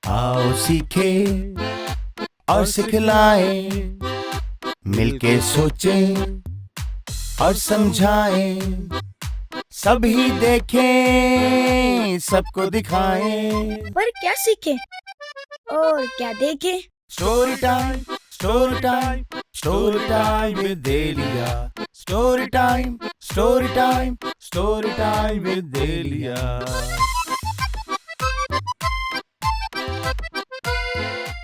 आओ सीखे और सिखलाएं, मिलके सोचें और समझाएं, सभी देखें सबको दिखाएं। पर क्या सीखे और क्या देखे? Story time, story time, story time with Delia. Story time, story time, story time with Delia.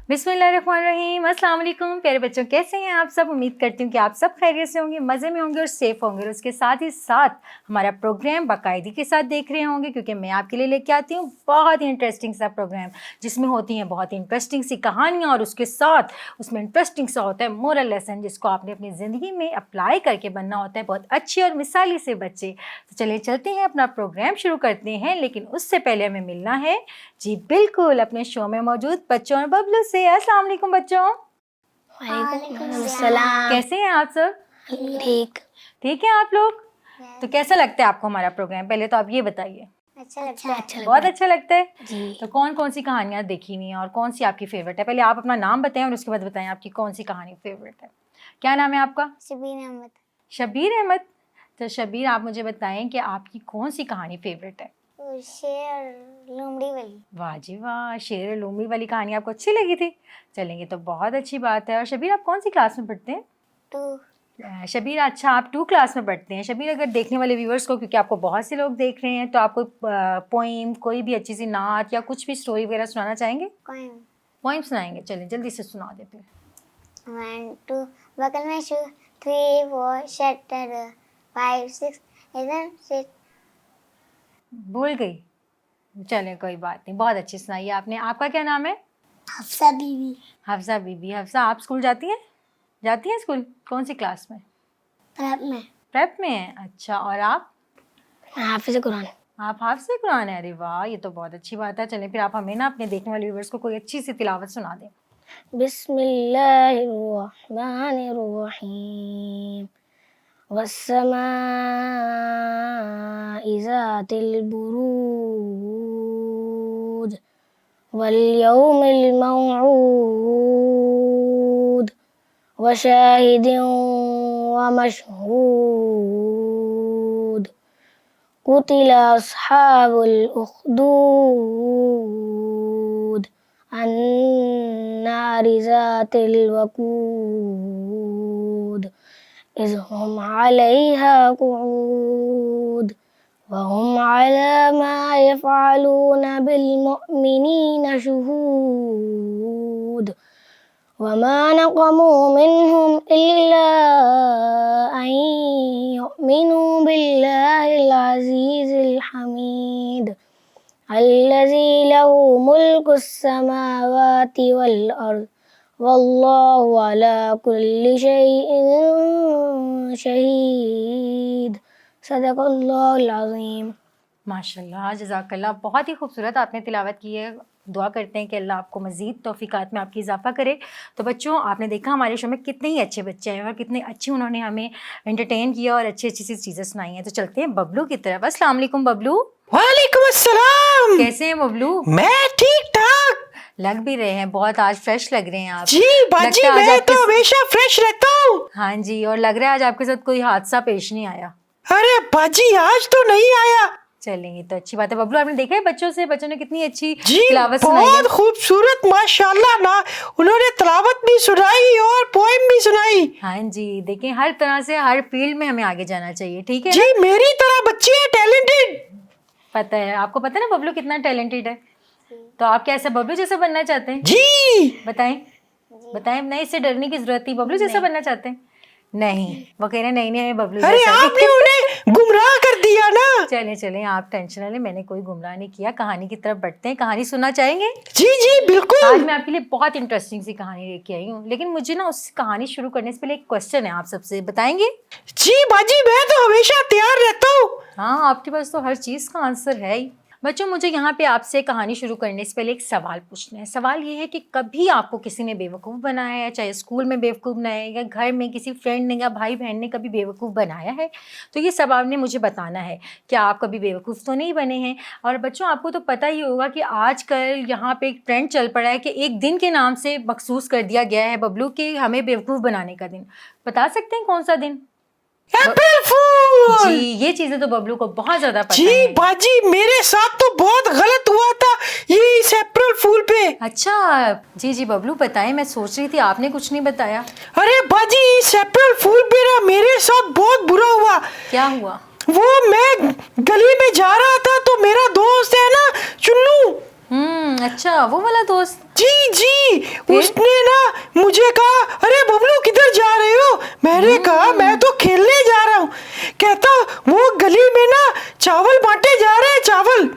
बिस्मिल्लाहिर्रहमानिर्रहीम। अस्सलाम वालेकुम प्यारे बच्चों, कैसे हैं आप सब? उम्मीद करती हूँ कि आप सब खैरियत से होंगे, मज़े में होंगे और सेफ़ होंगे। और उसके साथ ही साथ हमारा प्रोग्राम बाकायदगी के साथ देख रहे होंगे, क्योंकि मैं आपके लिए लेके आती हूँ बहुत ही इंटरेस्टिंग सा प्रोग्राम, जिसमें होती हैं बहुत ही इंटरेस्टिंग सी कहानियाँ और उसके साथ उसमें इंटरेस्टिंग सा होता है मोरल लेसन, जिसको आपने अपनी ज़िंदगी में अप्लाई करके बनना होता है बहुत अच्छे और मिसाली से बच्चे। तो चलिए चलते हैं, अपना प्रोग्राम शुरू करते हैं। लेकिन उससे पहले हमें मिलना है जी बिल्कुल अपने शो में मौजूद बच्चों और बबलू से। अस्सलाम वालेकुम बच्चों। वालेकुम सलाम। कैसे हैं आप सब? ठीक। ठीक है आप लोग? तो कैसा लगता है आपको हमारा प्रोग्राम? पहले तो आप ये बताइए। अच्छा लगता है। बहुत अच्छा लगता है जी। तो कौन कौन सी कहानियाँ देखी हुई हैं और कौन सी आपकी फेवरेट है? पहले आप अपना नाम बताएं और उसके बाद बताएं आपकी कौन सी कहानी फेवरेट है। क्या नाम है आपका? शबीर अहमद। शबीर अहमद। तो शबीर, आप मुझे बताएं कि आपकी कौन सी कहानी फेवरेट है? शेर लोमड़ी वाली। वाह जी वाह, शेर लूमी वाली कहानी आपको अच्छी लगी थी। चलेंगे तो बहुत अच्छी बात है। और शबीर, आप कौन सी क्लास में पढ़ते हैं? 2। शबीर, अच्छा आप 2 क्लास में पढ़ते हैं। शबीर, अगर देखने वाले व्यूअर्स को, क्योंकि आपको बहुत से लोग देख रहे हैं, तो आप कोई पोइम, कोई भी अच्छी सी नात या कुछ भी स्टोरी वगैरह सुनाना चाहेंगे? पोइम सुनाएंगे? चलें जल्दी से सुना देते हैं। 1 2 बगल में शू 3 4 शटर 5 6 7 6। भूल गई? चलें कोई बात नहीं, बहुत अच्छी सुनाई है आपने। आपका क्या नाम है? हफ्सा बीबी। हफ्सा बीबी। हफ्सा, आप स्कूल जाती हैं? जाती हैं स्कूल? कौन सी क्लास में? प्रेप में है। अच्छा, और आप? हाफिज़ कुरान। आप हाफ़िज़ कुरान है? अरे वाह, ये तो बहुत अच्छी बात है। चलें फिर आप हमें ना अपने देखने वाले व्यूअर्स को कोई अच्छी सी तिलावत सुना दें। बिस्मिल्लाहिर्रहमानिर्रहीम। वस्समाइ ज़ातिल बुरूज वल यौमिल मौऊद व शाहिदिन व मशहूद कुतिला अस्हाबुल उख्दूद अन्नारि ज़ातिल वक़ूद इज़ हुम अलैहा क़ुऊद व हुम अला मा यफ़अलूना बिल मुअमिनीना शुहूद वमा नक़मू मिन्हुम इल्ला अन युमिनू बिल्लाहिल अज़ीज़िल हमीद अल्लज़ी लहू मुल्कुस समावाति वल अर्ज़ वल्लाहु अला कुल्लि शैइन शहीद। सदक़ल्लाहुल अज़ीम। माशाल्लाह, जज़ाकल्लाह, बहुत ही खूबसूरत आपने तिलावत की है। दुआ करते हैं कि अल्लाह आपको मज़ीद तौफ़ीक़ात में आपकी इजाफ़ा करे। तो बच्चों, आपने देखा हमारे शो में कितने ही अच्छे बच्चे हैं और कितने अच्छे उन्होंने हमें एंटरटेन किया और अच्छी अच्छी सी चीज़ें सुनाई हैं। तो चलते हैं बबलू की तरफ। अस्सलाम वालेकुम बबलू। वालेकुम अस्सलाम। कैसे हैं बबलू? मैं ठीक ठाक। लग भी रहे हैं बहुत आज फ्रेश लग रहे हैं आप। जी बाजी, लगता है आज मैं आपके तो हमेशा फ्रेश रहता हूँ। हाँ जी, और लग रहा है आज आपके साथ कोई हादसा पेश नहीं आया। अरे बाजी, आज तो नहीं आया। चलेंगे तो अच्छी बात है। बबलू, आपने देखा है बच्चों ने कितनी अच्छी जी तिलावत सुनाई है। बहुत खूबसूरत, माशाल्लाह ना, उन्होंने तिलावत भी सुनाई और पोएम भी सुनाई। हाँ जी, देखें हर तरह से हर फील्ड में हमें आगे जाना चाहिए, ठीक है जी ना? मेरी तरह बच्चे हैं टैलेंटेड। पता है, आपको पता है ना बबलू कितना टैलेंटेड है। तो आप कैसे बबलू जैसा बनना चाहते हैं? जी बताएं बताएं। नहीं, इससे डरने की जरूरत नहीं। बबलू जैसा बनना चाहते हैं? नहीं, वो कह रहे हैं नहीं हमें बबलू अरे जैसा आपने उन्हें गुमराह कर दिया ना। चलें आप टेंशन ना लें, मैंने कोई गुमराह नहीं किया। कहानी की तरफ बढ़ते हैं। कहानी सुनना चाहेंगे? जी जी बिल्कुल। आज मैं आपके लिए बहुत इंटरेस्टिंग सी कहानी लेके आई हूँ, लेकिन मुझे ना उस कहानी शुरू करने से पहले एक क्वेश्चन है, आप सबसे बताएंगे? जी बाजी, मैं तो हमेशा तैयार रहता हूँ। हाँ, आपके पास तो हर चीज़ का आंसर है ही। बच्चों, मुझे यहाँ पे आपसे कहानी शुरू करने से पहले एक सवाल पूछना है। सवाल ये है कि कभी आपको किसी ने बेवकूफ़ बनाया है, चाहे स्कूल में बेवकूफ़ बनाया है या घर में किसी फ्रेंड ने या भाई बहन ने कभी बेवकूफ़ बनाया है? तो ये सब आपने मुझे बताना है कि आप कभी बेवकूफ़ तो नहीं बने हैं। और बच्चों, आपको तो पता ही होगा कि आजकल यहाँ पे एक ट्रेंड चल पड़ा है कि एक दिन के नाम से मखसूस कर दिया गया है बबलू कि हमें बेवकूफ़ बनाने का दिन। बता सकते हैं कौन सा दिन? अप्रैल फूल। जी, ये चीज़ें तो बबलू को बहुत ज़्यादा पता जी है। बाजी, मेरे साथ तो बहुत गलत हुआ था ये इस अप्रैल फूल पे। अच्छा, जी जी बबलू बताएं, मैं सोच रही थी आपने कुछ नहीं बताया। अरे बाजी, इस अप्रैल फूल पे ना मेरे साथ बहुत बुरा हुआ। क्या हुआ? वो मैं गली में जा रहा था तो मेरा दोस्त है ना चुन्नू। अच्छा, वो वाला दोस्त। जी जी, उसने ना मुझे कहा, अरे बबलू किधर जा रहे हो? मैंने कहा मैं तो खेलने जा रहा हूँ। कहता वो गली में ना चावल बांटे जा रहे हैं, चावल।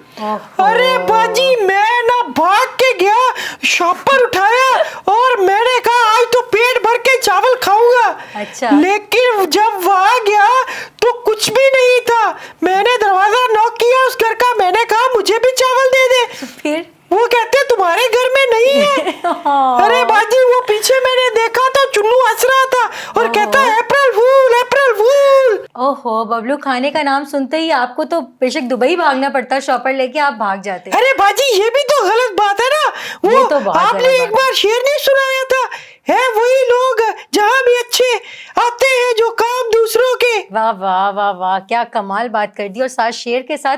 अरे बाजी, मैं ना भाग के गया, शॉपर उठाया और मैंने कहा आज तो पेट भर के चावल खाऊंगा। अच्छा। लेकिन जब वहां गया तो कुछ भी नहीं था। मैंने दरवाजा नॉक किया उस घर का, मैंने कहा मुझे भी चावल दे दे। फिर वो कहते तुम्हारे घर में नहीं है। अरे बाजी, वो पीछे मैंने देखा तो चुन्नू हंस रहा था और कहता अप्रैल फूल, अप्रैल फूल। ओहो बबलू, खाने का नाम सुनते ही आपको तो बेशक दुबई भागना पड़ता, शॉपर लेके आप भाग जाते। अरे बाजी, ये भी तो गलत बात है ना। ये वो तो बहुत आपने गलत एक बात बार शेर नहीं सुनाया था, है वही लोग जहाँ भी अच्छे आते हैं जो काम दूसरों के। वाह वाह वाह वाह, क्या कमाल बात कर दी, और साथ शेर के साथ।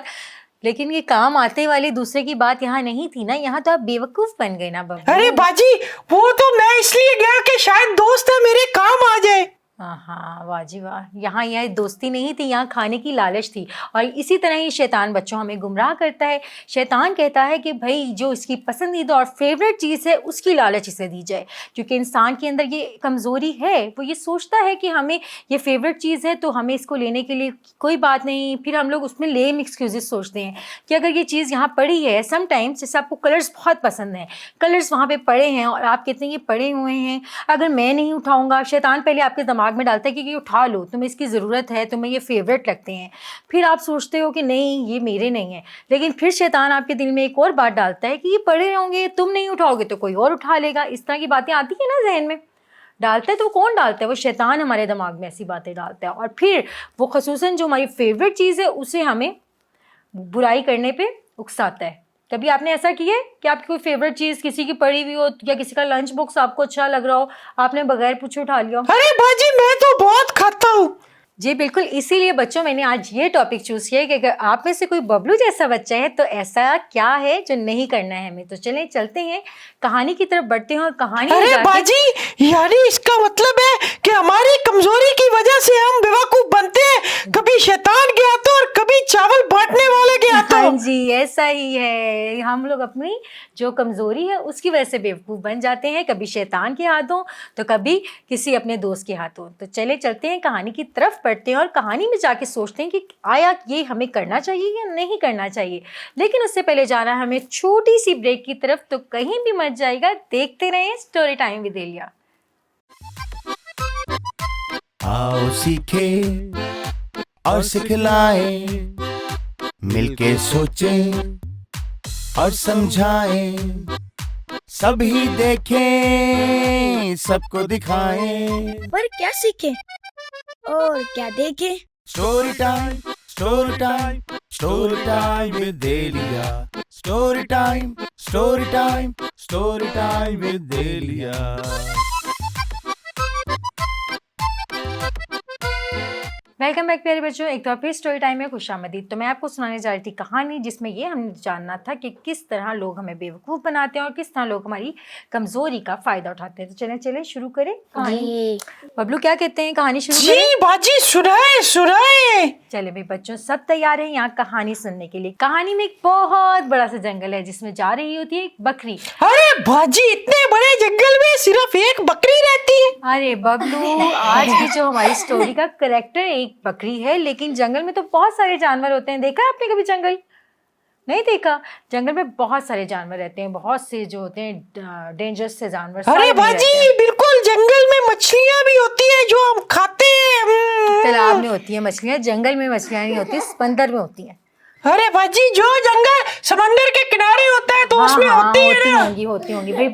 लेकिन ये काम आते वाली दूसरे की बात यहाँ नहीं थी ना, यहाँ तो आप बेवकूफ बन गए ना बबलू। अरे बाजी, वो तो मैं इसलिए गया कि शायद दोस्त है मेरे काम आ जाए। हाँ, वाह जी वाह, यहाँ यह दोस्ती नहीं थी, यहाँ खाने की लालच थी। और इसी तरह ही शैतान बच्चों हमें गुमराह करता है। शैतान कहता है कि भाई जो इसकी पसंदीदा और फेवरेट चीज़ है उसकी लालच इसे दी जाए, क्योंकि इंसान के अंदर ये कमज़ोरी है। वो ये सोचता है कि हमें ये फेवरेट चीज़ है तो हमें इसको लेने के लिए कोई बात नहीं। फिर हम लोग उसमें लेम एक्सक्यूजेस सोचते हैं कि अगर ये चीज़ यहाँ पड़ी है, समटाइम्स जैसे आपको कलर्स बहुत पसंद हैं, कलर्स वहाँ पर पड़े हैं और आप कहते हैं ये पड़े हुए हैं, अगर मैं नहीं उठाऊँगा, शैतान पहले आपके दिमाग में डालता है कि उठा लो, तुम्हें इसकी ज़रूरत है, तुम्हें ये फेवरेट लगते हैं। फिर आप सोचते हो कि नहीं ये मेरे नहीं है, लेकिन फिर शैतान आपके दिल में एक और बात डालता है कि ये पड़े होंगे, तुम नहीं उठाओगे तो कोई और उठा लेगा। इस तरह की बातें आती है ना जहन में। डालता है तो कौन डालता है? वो शैतान हमारे दिमाग में ऐसी बातें डालता है, और फिर वो खसूसन जो हमारी फेवरेट चीज़ है उसे हमें बुराई करने पर उकसाता है। कभी आपने ऐसा किया है कि आपकी कोई फेवरेट चीज़ किसी की पड़ी हुई हो या किसी का लंच बॉक्स आपको अच्छा लग रहा हो, आपने बगैर पूछे उठा लिया? अरे बाजी, मैं तो बहुत खाता हूँ। जी बिल्कुल, इसीलिए बच्चों मैंने आज ये टॉपिक चूज़ किया है कि अगर आप में से कोई बबलू जैसा बच्चा है तो ऐसा क्या है जो नहीं करना है हमें। तो चलें चलते हैं, कहानी की तरफ बढ़ते हैं। और कहानी में अरे बाजी, यानी इसका मतलब है कि हमारी कमजोरी की वजह से हम बेवकूफ बनते हैं, कभी शैतान के हाथों और कभी चावल बांटने वाले के हाथों। हाँ जी, ऐसा ही है। हम लोग अपनी जो कमज़ोरी है उसकी वजह से बेवकूफ़ बन जाते हैं, कभी शैतान के हाथों तो कभी किसी अपने दोस्त के हाथों। तो चले चलते हैं, कहानी की तरफ पढ़ते हैं और कहानी में जाके सोचते हैं कि आया ये हमें करना चाहिए या नहीं करना चाहिए। लेकिन उससे पहले जाना है हमें छोटी सी ब्रेक की तरफ, तो कहीं भी मत जाएगा, देखते रहें स्टोरी टाइम विद एलिया। आओ सीखे और सिखलाएं, मिलके सोचें और समझाएं, सभी देखें सबको दिखाएं। पर क्या सीखें और क्या देखें? Story time, story time, story time with Alia. Story time, story time, story time with Alia. Welcome back प्यारे बच्चों, एक तो फिर स्टोरी टाइम में खुशामदीद। तो मैं आपको सुनाने जा रही थी कहानी जिसमें ये हमने जानना था कि किस तरह लोग हमें बेवकूफ़ बनाते हैं और किस तरह लोग हमारी कमज़ोरी का फ़ायदा उठाते हैं। तो चलें शुरू करें कहानी। बबलू क्या कहते हैं, कहानी शुरू करें? जी बाजी, सुनाए। चले भाई बच्चों, सब तैयार हैं यहाँ कहानी सुनने के लिए। कहानी में एक बहुत बड़ा सा जंगल है जिसमें जा रही होती है एक बकरी। अरे बाजी, इतने बड़े जंगल में सिर्फ एक बकरी रहती है? अरे बबलू, आज की जो हमारी स्टोरी का कैरेक्टर एक बकरी है, लेकिन जंगल में तो बहुत सारे जानवर होते हैं। देखा है आपने कभी जंगल? नहीं देखा? जंगल में बहुत सारे जानवर रहते हैं, बहुत से जो होते हैं डेंजरस से जानवर। अरे बाजी बिल्कुल, जंगल में मछलियाँ भी होती है जो हम खाते हैं। तालाब में होती है मछलियाँ, जंगल में मछलियाँ नहीं होती, समंदर में होती हैं। अरे बाजी, जो जंगल समंदर के किनारे होता है तो उसमें होती है ना। होती होंगी भाई।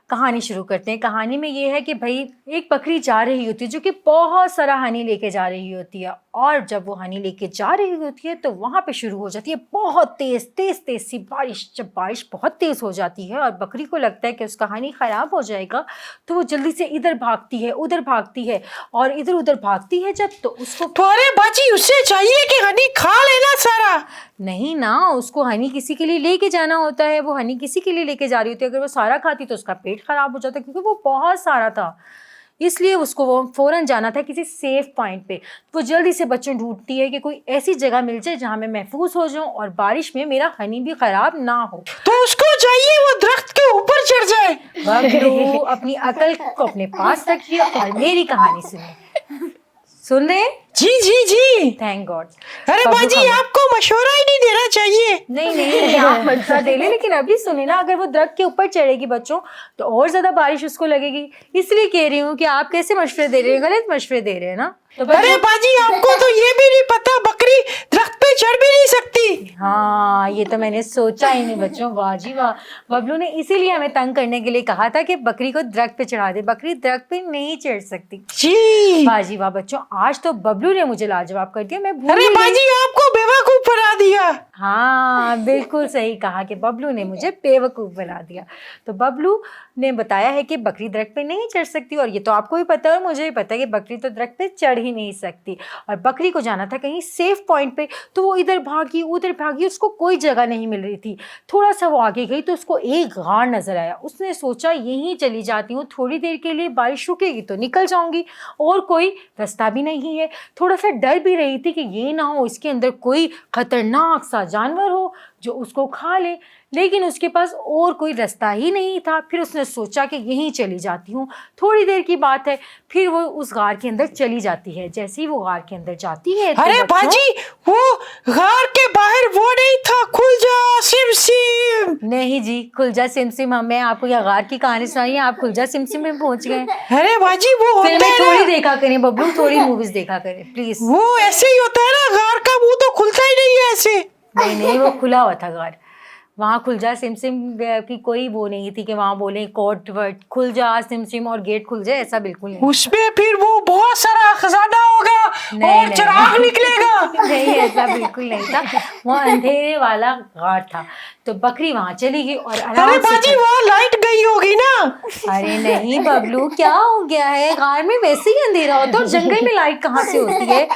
कहानी शुरू करते हैं। कहानी में ये है कि भाई एक बकरी जा रही होती है जो कि बहुत सारा हनी लेके जा रही होती है, और जब वो हनी लेके जा रही होती है तो वहाँ पे शुरू हो जाती है बहुत तेज़ सी बारिश। जब बारिश बहुत तेज़ हो जाती है और बकरी को लगता है कि उसका हनी ख़राब हो जाएगा, तो वो जल्दी से इधर भागती है, उधर भागती है, और इधर उधर भागती है जब, तो उसको तो अरे बाजी, उससे चाहिए कि हनी खा लेना सारा। नहीं ना, उसको हनी किसी के लिए लेके जाना होता है। वो हनी किसी के लिए लेके जा रही होती है। अगर वो सारा खाती तो उसका पेट खराब हो जाता, क्योंकि वो बहुत सारा था। इसलिए उसको वो फ़ौरन जाना था किसी सेफ पॉइंट पे। वो जल्दी से बच्चों ढूंढती है कि कोई ऐसी जगह मिल जाए जहाँ मैं महफूज हो जाऊँ और बारिश में मेरा हनी भी ख़राब ना हो। तो उसको चाहिए वो दरख्त के ऊपर चढ़ जाए। बबलू, अपनी अकल को अपने पास रखिए और मेरी कहानी सुनिए। सुन रहे? जी जी जी, थैंक गॉड। अरे बाजी, आपको मशवरा ही नहीं देना चाहिए। नहीं, आप मशवरा दे ले, लेकिन अभी सुने ना, अगर वो दरख्त के ऊपर चढ़ेगी बच्चों तो और ज्यादा बारिश उसको लगेगी। इसलिए कह रही हूँ कि आप कैसे मशवरे दे रहे हैं, गलत मशवरे दे रहे हैं ना। तो अरे बाजी, आपको तो ये भी नहीं पता बकरी दरख्त पे चढ़ भी नहीं सकती। हाँ, ये तो मैंने सोचा ही नहीं बच्चों। वाह जी वाह। बबलू ने इसीलिए हमें तंग करने के लिए कहा था कि बकरी को दरख्त पे चढ़ा दे। बकरी दरख्त पे नहीं चढ़ सकती। जी। वाह जी वाह बच्चों, आज तो बबलू ने मुझे लाजवाब कर दिया। मैं भूल अरे ही गई। बाजी, आपको बेवकूफ बना दिया। हाँ, बिल्कुल सही कहा कि बबलू ने मुझे बेवकूफ़ बना दिया। तो बबलू ने बताया है कि बकरी दरख्त पे नहीं चढ़ सकती, और ये तो आपको भी पता है और मुझे भी पता है कि बकरी तो दरख्त पे चढ़ ही नहीं सकती। और बकरी को जाना था कहीं सेफ पॉइंट पे, तो वो इधर भागी उधर भागी, उसको कोई जगह नहीं मिल रही थी। थोड़ा सा वो आगे गई तो उसको एक गाड़ नज़र आया। उसने सोचा यहीं चली जाती हूँ, थोड़ी देर के लिए, बारिश रुकेगी तो निकल जाऊँगी, और कोई रास्ता भी नहीं है। थोड़ा सा डर भी रही थी कि ये ना हो इसके अंदर कोई खतरनाक सा जानवर हो जो उसको खा ले, लेकिन उसके पास और कोई रास्ता ही नहीं था। फिर उसने सोचा कि यहीं चली जाती हूँ। थोड़ी देर की बात है, फिर वो उस गार के अंदर चली जाती है। जैसे ही वो गार के अंदर जाती है तो अरे बाजी, वो गार के बाहर वो नहीं था, खुल जा सिम सिम। नहीं जी, खुलजा सिमसिम, हमें आपको यह गार की कहानी सुनाई है, आप खुलजा सिमसिम में पहुंच गए। अरे बाजी, वो फिर होता मैं है थोड़ी ना, देखा करें बबलू, थोड़ी मूवीज देखा करें प्लीज। वो ऐसे ही होता है ना, गार का मुंह तो खुलता ही नहीं है ऐसे। नहीं, वो खुला हुआ था गार। वहाँ खुलजा सिमसिम की कोई वो नहीं थी कि वहाँ बोले कोड वर्ड खुलजा सिमसिम और गेट खुल जाए, ऐसा बिल्कुल नहीं। उसमें फिर वो बहुत सारा खजाना होगा और चिराग निकलेगा। नहीं, ऐसा बिल्कुल नहीं था। वो अंधेरे वाला गार था। तो बकरी वहाँ चली गई और आराम अरे से बाजी, वहाँ लाइट गई होगी ना। अरे नहीं बबलू, क्या हो गया है? गार में वैसे ही अंधेरा होता है और जंगल में लाइट कहाँ से होती है?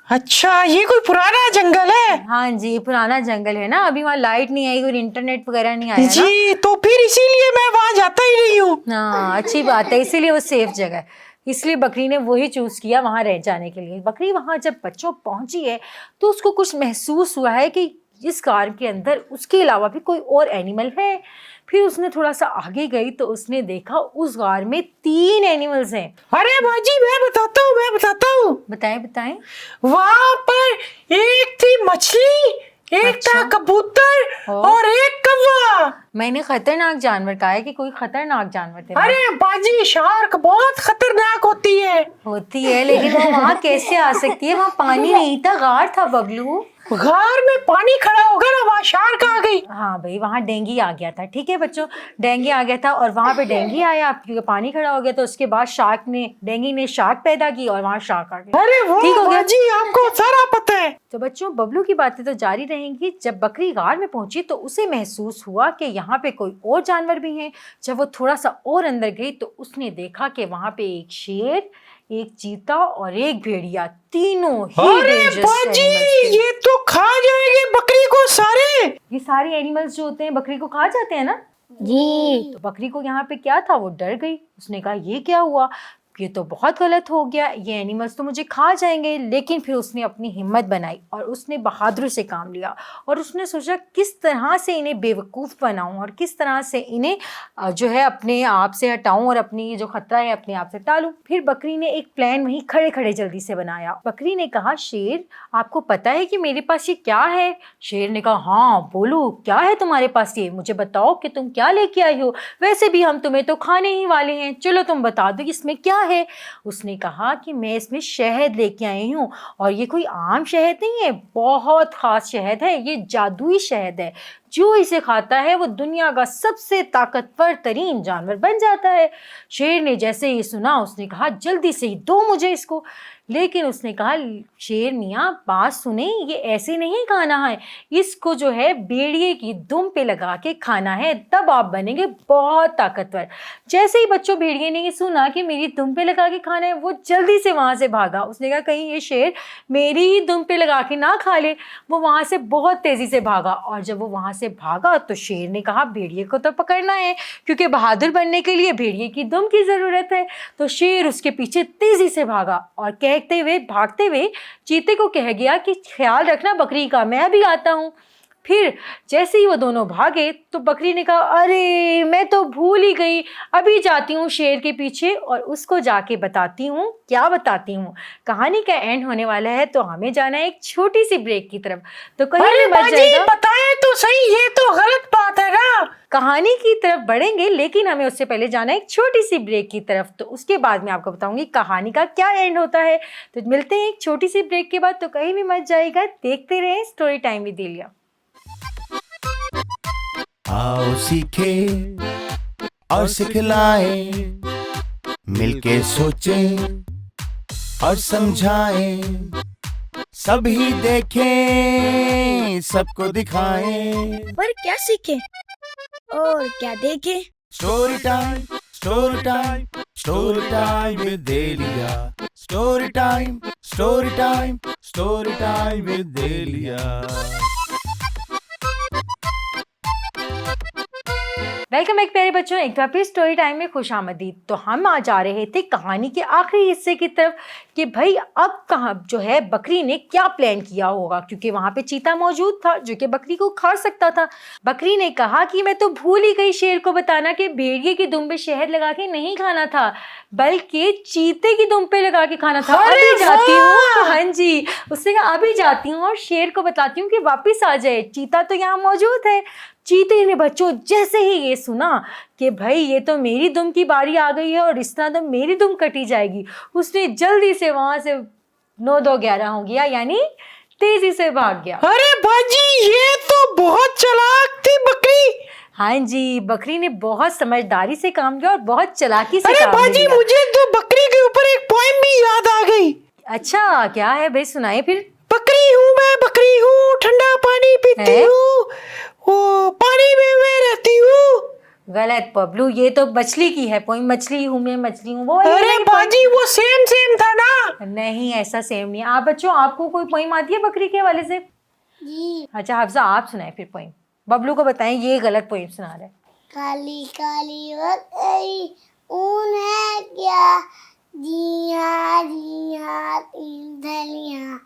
अच्छा, ये कोई पुराना जंगल है? हाँ जी, पुराना जंगल है ना, अभी वहाँ लाइट नहीं आई और इंटरनेट वगैरह नहीं आया ना। जी, तो फिर इसीलिए मैं वहाँ जाता ही नहीं हूँ। हाँ, अच्छी बात है, इसीलिए वो सेफ जगह है। इसलिए बकरी ने वही चूज किया वहाँ रह जाने के लिए। बकरी वहाँ जब बच्चों पहुंची है तो उसको कुछ महसूस हुआ है कि इस कार के अंदर उसके अलावा भी कोई और एनिमल है। फिर उसने थोड़ा सा आगे गई तो उसने देखा उस गार में 3 एनिमल्स हैं। अरे बाजी, मैं बताता हूँ। बताएं। वहाँ पर एक थी मछली, एक था कबूतर और एक कौवा। मैंने खतरनाक जानवर कहा है कि कोई खतरनाक जानवर थे। अरे बाजी, शार्क बहुत खतरनाक होती है। लेकिन वो वहाँ कैसे आ सकती है? वहाँ पानी नहीं था, गार था बबलू। गार में पानी खड़ा होगा ना, वहाँ शार्क आ गई। हाँ भाई, वहाँ डेंगी आ गया था। ठीक है बच्चों, डेंगी आ गया था और वहाँ पे डेंगी आया क्योंकि पानी खड़ा हो गया। तो उसके बाद डेंगी ने शार्क पैदा की और वहाँ शार्क आ गया। अरे वो ठीक हो गया बाजी, आपको सारा पता है। तो बच्चों, बबलू की बातें तो जारी रहेंगी। जब बकरी गार में पहुंची तो उसे महसूस हुआ कि यहाँ पे कोई और जानवर भी हैं। जब वो थोड़ा सा और अंदर गई तो उसने देखा कि वहाँ पे एक शेर, एक चीता और एक भेड़िया, तीनों ही अरे बाजी, ये तो खा जाएंगे बकरी को सारे। ये सारे एनिमल्स जो होते हैं बकरी को खा जाते हैं ना जी। तो बकरी को यहाँ पे क्या था, वो डर गई। उसने कहा ये क्या हुआ, ये तो बहुत गलत हो गया, ये एनिमल्स तो मुझे खा जाएंगे। लेकिन फिर उसने अपनी हिम्मत बनाई और उसने बहादुरी से काम लिया और उसने सोचा किस तरह से इन्हें बेवकूफ़ बनाऊं और किस तरह से इन्हें जो है अपने आप से हटाऊं और अपनी जो खतरा है अपने आप से टालूं। फिर बकरी ने एक प्लान वहीं खड़े खड़े जल्दी से बनाया। बकरी ने कहा, शेर आपको पता है कि मेरे पास ये क्या है? शेर ने कहा, हाँ बोलो, क्या है तुम्हारे पास ये, मुझे बताओ कि तुम क्या लेके आई हो। वैसे भी हम तुम्हें तो खाने ही वाले हैं, चलो तुम बता दो इसमें क्या है? उसने कहा कि मैं इसमें शहद लेके आई हूँ और ये कोई आम शहद नहीं है, बहुत ख़ास शहद है, ये जादुई शहद है। जो इसे खाता है वो दुनिया का सबसे ताकतवर तरीन जानवर बन जाता है। शेर ने जैसे ही सुना उसने कहा जल्दी से ही दो मुझे इसको। लेकिन उसने कहा शेर मियाँ बात सुने, ये ऐसे नहीं खाना है, इसको जो है भेड़िए की दुम पे लगा के खाना है, तब आप बनेंगे बहुत ताकतवर। जैसे ही बच्चों भेड़िए ने ये सुना कि मेरी दुम पे लगा के खाना है, वो जल्दी से वहाँ से भागा। उसने कहा कहीं ये शेर मेरी ही दुम पे लगा के ना खा ले। वो वहाँ से बहुत तेज़ी से भागा और जब वो वहाँ से भागा तो शेर ने कहा भेड़िए को तो पकड़ना है, क्योंकि बहादुर बनने के लिए भेड़िए की दुम की ज़रूरत है। तो शेर उसके पीछे तेज़ी से भागा और भागते हुए चीते को कह गया कि ख्याल रखना बकरी का, मैं भी आता हूँ। फिर जैसे ही वो दोनों भागे तो बकरी ने कहा अरे मैं तो भूल ही गई, अभी जाती हूँ शेर के पीछे और उसको जाके बताती हूँ। क्या बताती हूँ? कहानी का एंड होने वाला है तो हमें जाना है एक छोटी सी ब्रेक की तरफ। तो कहीं अरे भी बच बाजी जाएगा, बताए तो सही, ये तो गलत बात है ना। कहानी की तरफ बढ़ेंगे लेकिन हमें उससे पहले जाना है एक छोटी सी ब्रेक की तरफ। तो उसके बाद मैं आपको बताऊंगी कहानी का क्या एंड होता है। तो मिलते हैं एक छोटी सी ब्रेक के बाद। तो कहीं भी मत जाइएगा, देखते रहें स्टोरी टाइम विद देलिया। आओ सीखे और सिखलाएं, मिलके सोचें और समझाएं, सभी देखें सबको दिखाएं। पर क्या सीखे और क्या देखे? Story time, story time, story time with Delia. Story time, story time, story time with Delia. Welcome back प्यारे बच्चों, एक बार फिर स्टोरी टाइम में खुशामदीद। तो हम आ जा रहे थे कहानी के आखिरी हिस्से की तरफ कि भाई अब कहाँ जो है बकरी ने क्या प्लान किया होगा, क्योंकि वहाँ पे चीता मौजूद था जो कि बकरी को खा सकता था। बकरी ने कहा कि मैं तो भूल ही गई शेर को बताना कि भेड़िए की दुम पे शहद लगा के नहीं खाना था, बल्कि चीते की दुम पे लगा के खाना था। अभी जाती हूँ, हाँ जी, उसने कहा अभी जाती हूँ और शेर को बताती हूँ कि वापिस आ जाए, चीता तो यहाँ मौजूद है। चीते ने बच्चों जैसे ही ये सुना कि भाई ये तो मेरी दुम की बारी आ गई है और इस तरह तो मेरी दुम कटी जाएगी, उसने जल्दी से वहां से 9-2-11 हो गया, यानी तेजी से भाग गया। अरे बाजी ये तो बहुत चालाक थी बकरी। हाँ जी, बकरी ने बहुत समझदारी से काम किया और बहुत चालाकी से अरे काम बाजी लिया। मुझे तो बकरी के ऊपर एक पोएम भी याद आ गई। अच्छा क्या है भाई, सुनाए फिर। बकरी हूँ मैं, बकरी हूँ, ठंडा पानी पीती हूँ, वो पानी में मैं रहती हूँ। गलत बबलू, ये तो मछली की है पोइम, मछली हूँ मैं, मछली हूँ वो। अरे बाजी वो सेम था ना। नहीं ऐसा सेम नहीं। आप बच्चों आपको कोई पोइम आती है बकरी के हवाले से? जी। अच्छा हफ्सा आप सुनाए फिर पोइम, बबलू को बताएं ये गलत पोइम सुना रहा है। काली काली बकरी ऊन है क्या, जी हाँ तीन थैलियाँ,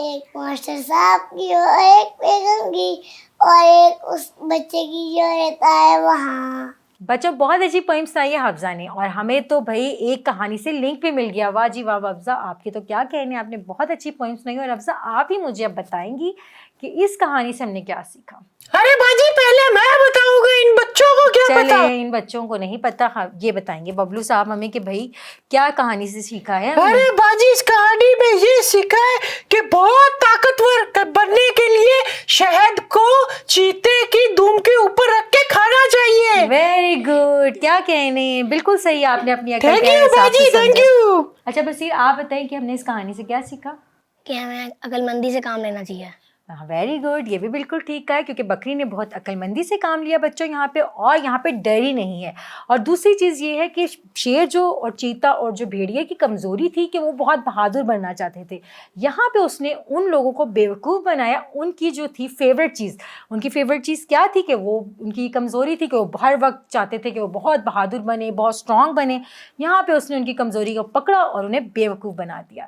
एक मास्टर साहब की और एक बेगम की और एक उस बच्चे की जो रहता है वहाँ। बच्चों बहुत अच्छी पोइम सुनाई है हफ्जा ने, और हमें तो भाई एक कहानी से लिंक भी मिल गया। वाह जी वाह हफ्जा, आपके तो क्या कहने, आपने बहुत अच्छी पोइम सुनाई। और हफ्जा आप ही मुझे अब बताएंगी कि इस कहानी से हमने क्या सीखा। अरे बाजी पहले मैं बताऊंगा, इन बच्चों को क्या पता? चले इन बच्चों को नहीं पता, हाँ ये बताएंगे बबलू साहब हमें कि भाई क्या कहानी से सीखा है हमने? अरे बाजी इस कहानी में ये सीखा है कि बहुत ताकतवर बनने के लिए शहद को चीते की दुम के ऊपर रख के खाना चाहिए। वेरी गुड, क्या कहने, बिल्कुल सही, आपने अपनी अकल थैंक के यू हिसाब बाजी, से थैंक समझा। यू। अच्छा बसीर आप बताएं कि हमने इस कहानी से क्या सीखा? कि हमें अक्लमंदी से काम लेना चाहिए। हाँ वेरी गुड, ये भी बिल्कुल ठीक है, क्योंकि बकरी ने बहुत अक्लमंदी से काम लिया बच्चों यहाँ पे, और यहाँ पे डरी नहीं है। और दूसरी चीज़ ये है कि शेर जो और चीता और जो भेड़िए की कमज़ोरी थी कि वो बहुत बहादुर बनना चाहते थे, यहाँ पे उसने उन लोगों को बेवकूफ़ बनाया। उनकी जो थी फेवरेट चीज़, उनकी फेवरेट चीज़ क्या थी कि वो, उनकी कमज़ोरी थी कि वो हर वक्त चाहते थे कि वो बहुत बहादुर बने, बहुत स्ट्रॉन्ग बने। यहाँ पर उसने उनकी कमज़ोरी को पकड़ा और उन्हें बेवकूफ़ बना दिया।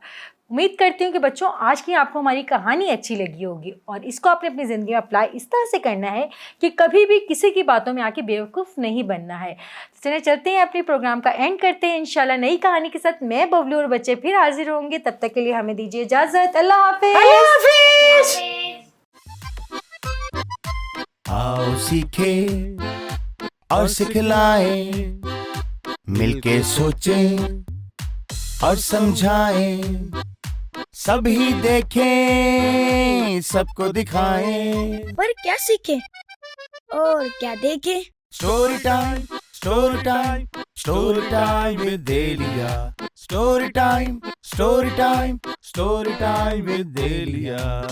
उम्मीद करती हूँ कि बच्चों आज की आपको हमारी कहानी अच्छी लगी होगी, और इसको आपने अपनी ज़िंदगी में अप्लाई इस तरह से करना है कि कभी भी किसी की बातों में आके बेवकूफ़ नहीं बनना है। चलिए चलते हैं, अपने प्रोग्राम का एंड करते हैं। इंशाल्लाह नई कहानी के साथ मैं बबलू और बच्चे फिर हाजिर होंगे। तब तक के लिए हमें दीजिए इजाज़त। अल्लाह हाफिज़। आओ सीखे और सिखलाएं, मिलके सोचें और समझाएं, सभी देखें, सबको दिखाएं। पर क्या सीखे और क्या देखे? Story time, story time, story time with Delia. Story time, story time, story time with देलिया।